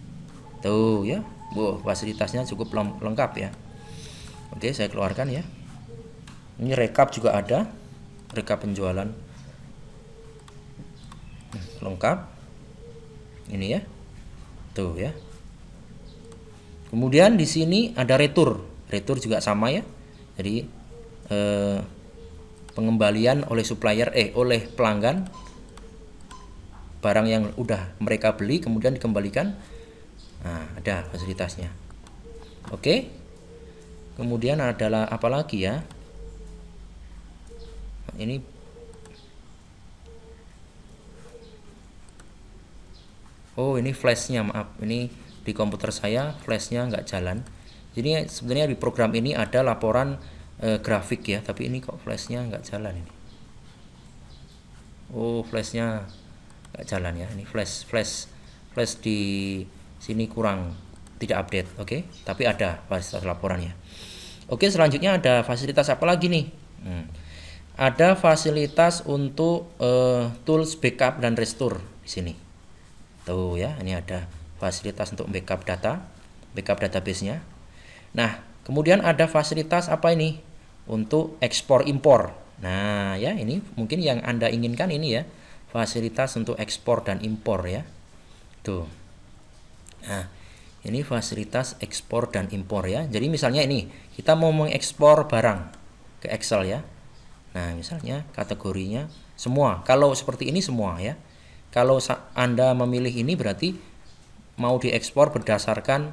Tuh ya. Fasilitasnya cukup lengkap ya. Oke, saya keluarkan ya. Ini rekap juga ada. Rekap penjualan. Lengkap. Ini ya. Tuh ya. Kemudian di sini ada retur. Retur juga sama ya. Jadi pengembalian oleh supplier oleh pelanggan barang yang udah mereka beli kemudian dikembalikan. Nah, ada fasilitasnya. Oke. Kemudian adalah apa lagi ya? Ini ini flashnya, maaf. Ini di komputer saya flashnya nggak jalan. Jadi sebenarnya di program ini ada laporan grafik ya, tapi ini kok flashnya nggak jalan ini. Oh, flashnya nggak jalan ya, ini flash di sini kurang, tidak update. Oke, tapi ada fasilitas laporannya. Oke, selanjutnya ada fasilitas apa lagi nih? Ada fasilitas untuk tools backup dan restore di sini. Tuh ya, ini ada fasilitas untuk backup database-nya. Nah, kemudian ada fasilitas apa ini? Untuk ekspor impor. Nah, ya ini mungkin yang Anda inginkan ini ya, fasilitas untuk ekspor dan impor ya. Tuh. Nah, ini fasilitas ekspor dan impor ya. Jadi misalnya ini, kita mau mengekspor barang ke Excel ya. Nah, misalnya kategorinya semua. Kalau seperti ini semua ya. Kalau Anda memilih ini berarti mau diekspor berdasarkan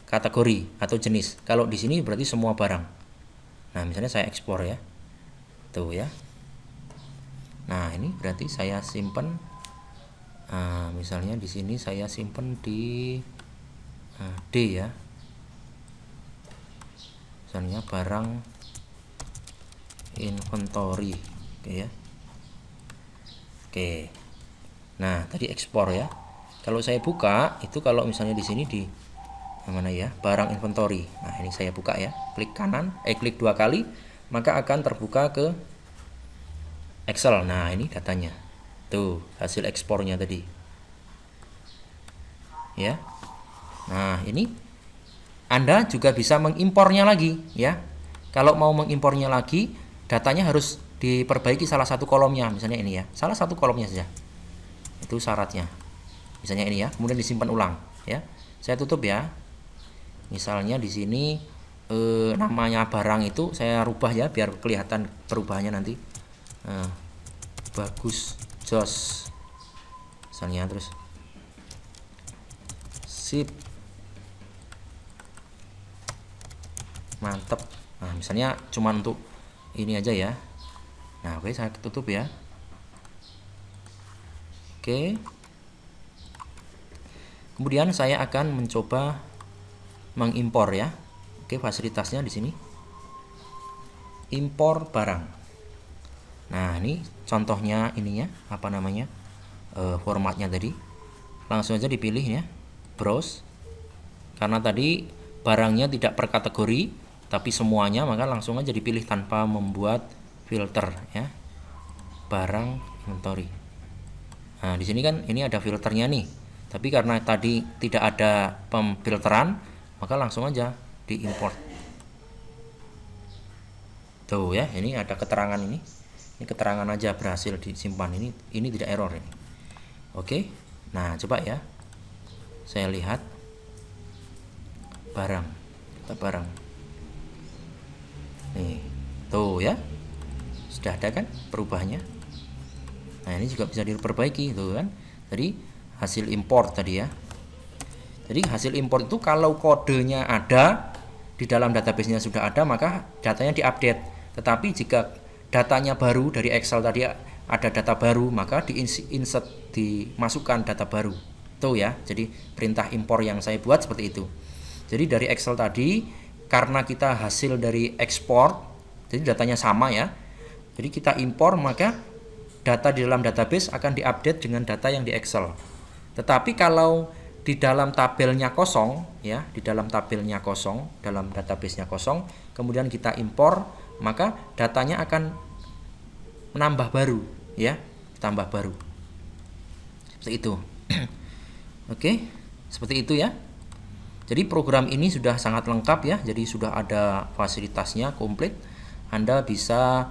kategori atau jenis. Kalau di sini berarti semua barang. Nah, misalnya saya ekspor ya. Tuh ya. Nah, ini berarti saya simpan. Misalnya di sini saya simpan di D ya. Misalnya barang inventory, oke ya. Oke. Nah, tadi ekspor ya. Kalau saya buka itu, kalau misalnya di sini di mana ya, barang inventory. Nah, ini saya buka ya. Klik kanan, klik 2 kali, maka akan terbuka ke Excel. Nah, ini datanya. Tuh, hasil ekspornya tadi. Ya. Nah, ini Anda juga bisa mengimpornya lagi ya. Kalau mau mengimpornya lagi, datanya harus diperbaiki salah satu kolomnya, misalnya ini ya. Salah satu kolomnya saja. Itu syaratnya. Misalnya ini ya, kemudian disimpan ulang ya. Saya tutup ya. Misalnya di sini namanya barang itu saya rubah ya biar kelihatan perubahannya nanti. Bagus Jos misalnya, terus sip mantep. Nah, misalnya cuma untuk ini aja ya. Nah, oke, saya tutup ya. Oke. Kemudian saya akan mencoba mengimpor ya. Oke, fasilitasnya di sini. Impor barang. Nah, ini contohnya ininya, apa namanya? Formatnya tadi. Langsung aja dipilih ya. Browse. Karena tadi barangnya tidak per kategori, tapi semuanya, maka langsung aja dipilih tanpa membuat filter ya. Barang inventory. Nah, di sini kan ini ada filternya nih. Tapi karena tadi tidak ada pemfilteran, maka langsung aja diimport. Tuh ya, ini ada keterangan ini. Ini keterangan aja berhasil disimpan. Ini tidak error ini. Oke. Nah, coba ya. Saya lihat barang. Kita barang. Nih, tuh ya. Sudah ada kan perubahannya. Nah, ini juga bisa diperbaiki tuh kan. Jadi hasil import tadi ya. Jadi hasil import itu kalau kodenya ada di dalam database-nya sudah ada, maka datanya diupdate. Tetapi jika datanya baru dari Excel tadi ada data baru, maka diinsert, dimasukkan data baru. Tuh ya. Jadi perintah impor yang saya buat seperti itu. Jadi dari Excel tadi, karena kita hasil dari ekspor, jadi datanya sama ya. Jadi kita impor, maka data di dalam database akan diupdate dengan data yang di Excel. Tetapi kalau di dalam tabelnya kosong ya, di dalam tabelnya kosong, dalam database-nya kosong, kemudian kita impor, maka datanya akan menambah baru ya, tambah baru. Seperti itu. Oke, seperti itu ya. Jadi program ini sudah sangat lengkap ya. Jadi sudah ada fasilitasnya komplit. Anda bisa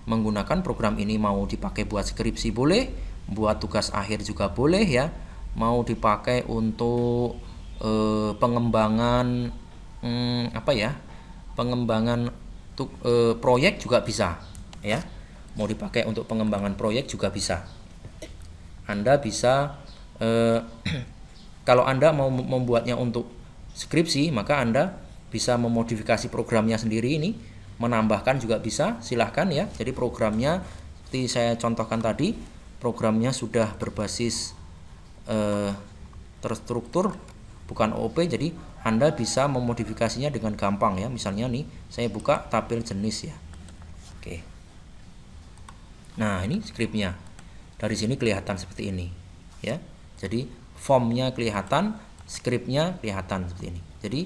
menggunakan program ini, mau dipakai buat skripsi boleh, buat tugas akhir juga boleh ya, mau dipakai untuk pengembangan pengembangan proyek juga bisa ya, mau dipakai untuk pengembangan proyek juga bisa. Anda bisa kalau Anda mau membuatnya untuk skripsi, maka Anda bisa memodifikasi programnya sendiri ini, menambahkan juga bisa, silahkan ya. Jadi programnya seperti saya contohkan tadi, programnya sudah berbasis terstruktur, bukan OOP, jadi Anda bisa memodifikasinya dengan gampang ya. Misalnya nih, saya buka tabel jenis ya. Oke. Nah, ini scriptnya. Dari sini kelihatan seperti ini ya. Jadi formnya kelihatan, scriptnya kelihatan seperti ini. Jadi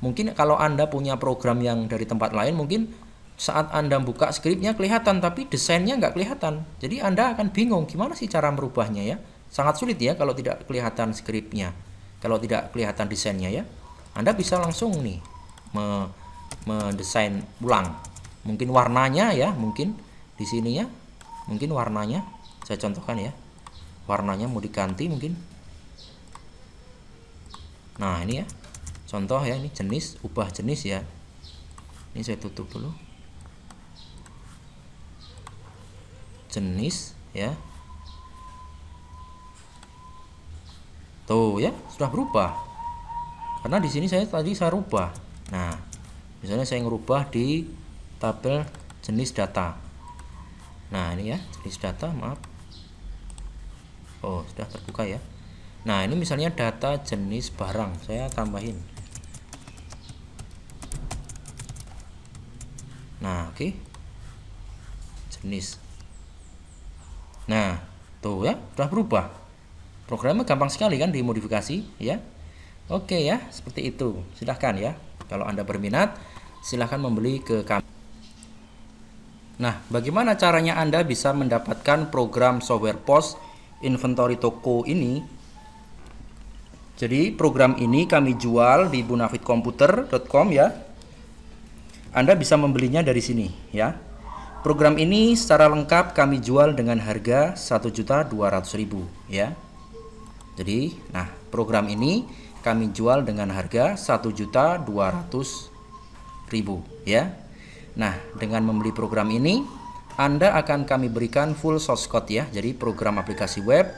mungkin kalau Anda punya program yang dari tempat lain, mungkin saat Anda buka scriptnya kelihatan tapi desainnya nggak kelihatan. Jadi Anda akan bingung gimana sih cara merubahnya ya. Sangat sulit ya kalau tidak kelihatan scriptnya, kalau tidak kelihatan desainnya ya. Anda bisa langsung nih mendesain ulang. Mungkin warnanya ya, mungkin di sini ya, mungkin warnanya saya contohkan ya. Warnanya mau diganti mungkin. Nah, ini ya. Contoh ya, ini jenis, ubah jenis ya. Ini saya tutup dulu. Jenis ya. Tuh ya, sudah berubah. Karena di sini saya rubah. Nah, misalnya saya ngerubah di tabel jenis data. Nah, ini ya, jenis data, maaf. Oh, sudah terbuka ya. Nah, ini misalnya data jenis barang, saya tambahin. Nah, oke. Jenis. Nah, tuh ya, sudah berubah. Programnya gampang sekali kan dimodifikasi ya. Oke ya, seperti itu. Silahkan ya. Kalau Anda berminat, silahkan membeli ke kami. Nah, bagaimana caranya Anda bisa mendapatkan program software POS inventory toko ini? Jadi program ini kami jual di bunafitkomputer.com ya. Anda bisa membelinya dari sini ya. Program ini secara lengkap kami jual dengan harga 1.200.000 ya. Jadi, nah, program ini kami jual dengan harga 1.200.000 ya. Nah, dengan membeli program ini Anda akan kami berikan full source code ya. Jadi program aplikasi web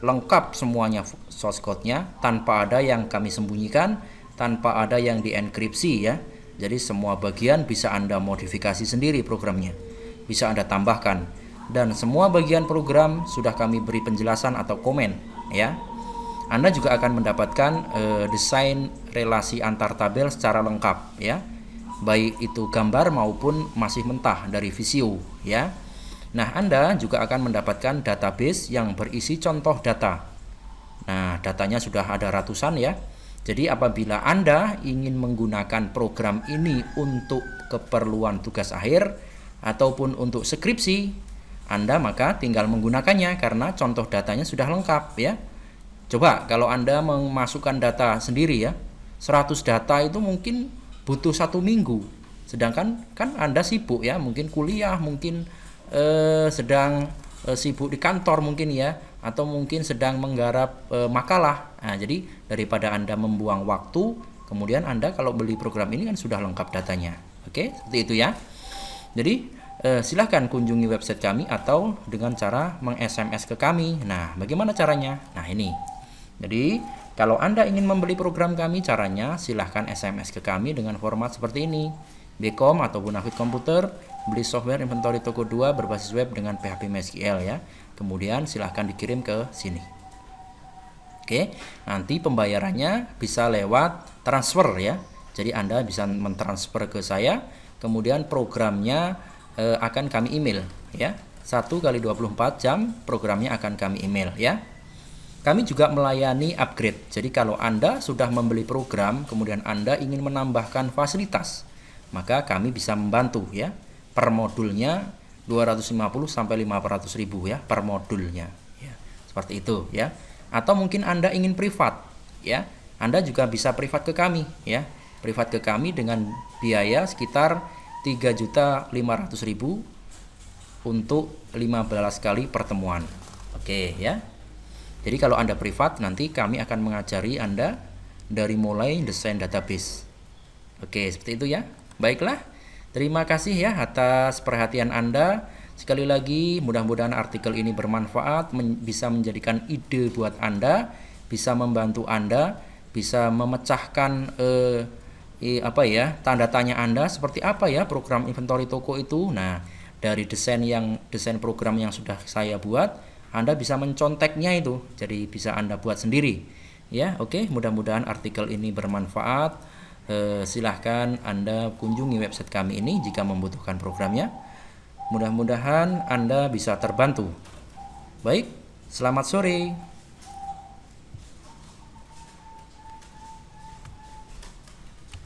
lengkap semuanya source code-nya, tanpa ada yang kami sembunyikan, tanpa ada yang dienkripsi ya. Jadi semua bagian bisa Anda modifikasi sendiri programnya. Bisa Anda tambahkan, dan semua bagian program sudah kami beri penjelasan atau komen ya. Anda juga akan mendapatkan desain relasi antar tabel secara lengkap ya, baik itu gambar maupun masih mentah dari Visio ya. Nah, Anda juga akan mendapatkan database yang berisi contoh data. Nah, datanya sudah ada ratusan ya. Jadi apabila Anda ingin menggunakan program ini untuk keperluan tugas akhir ataupun untuk skripsi Anda, maka tinggal menggunakannya karena contoh datanya sudah lengkap ya. Coba kalau Anda memasukkan data sendiri ya, 100 data itu mungkin butuh 1 minggu. Sedangkan kan Anda sibuk ya, mungkin kuliah, mungkin sedang sibuk di kantor mungkin ya, atau mungkin sedang menggarap makalah. Nah, jadi daripada Anda membuang waktu, kemudian Anda kalau beli program ini kan sudah lengkap datanya. Oke, seperti itu ya. Jadi silahkan kunjungi website kami atau dengan cara meng-SMS ke kami. Nah, bagaimana caranya? Nah, ini. Jadi, kalau Anda ingin membeli program kami, caranya silahkan SMS ke kami dengan format seperti ini. Bcom atau Bunafit Komputer, beli software inventory toko 2 berbasis web dengan PHP MySQL ya. Kemudian silahkan dikirim ke sini. Oke, nanti pembayarannya bisa lewat transfer ya. Jadi Anda bisa mentransfer ke saya, kemudian programnya akan kami email ya. 1 kali 24 jam programnya akan kami email ya. Kami juga melayani upgrade. Jadi kalau Anda sudah membeli program, kemudian Anda ingin menambahkan fasilitas, maka kami bisa membantu ya. Per modulnya 250 sampai 500.000 ya per modulnya ya. Seperti itu ya. Atau mungkin Anda ingin privat ya. Anda juga bisa privat ke kami ya. Privat ke kami dengan biaya sekitar 3.500.000 untuk 15 kali pertemuan. Oke ya. Jadi kalau Anda privat, nanti kami akan mengajari Anda dari mulai desain database. Oke, seperti itu ya. Baiklah, terima kasih ya atas perhatian Anda. Sekali lagi, mudah-mudahan artikel ini bermanfaat, bisa menjadikan ide buat Anda, bisa membantu Anda, bisa memecahkan tanda tanya Anda seperti apa ya program inventory toko itu. Nah, dari desain program yang sudah saya buat, Anda bisa menconteknya itu, jadi bisa Anda buat sendiri. Ya, oke, mudah-mudahan artikel ini bermanfaat. Silahkan Anda kunjungi website kami ini jika membutuhkan programnya. Mudah-mudahan Anda bisa terbantu. Baik, selamat sore.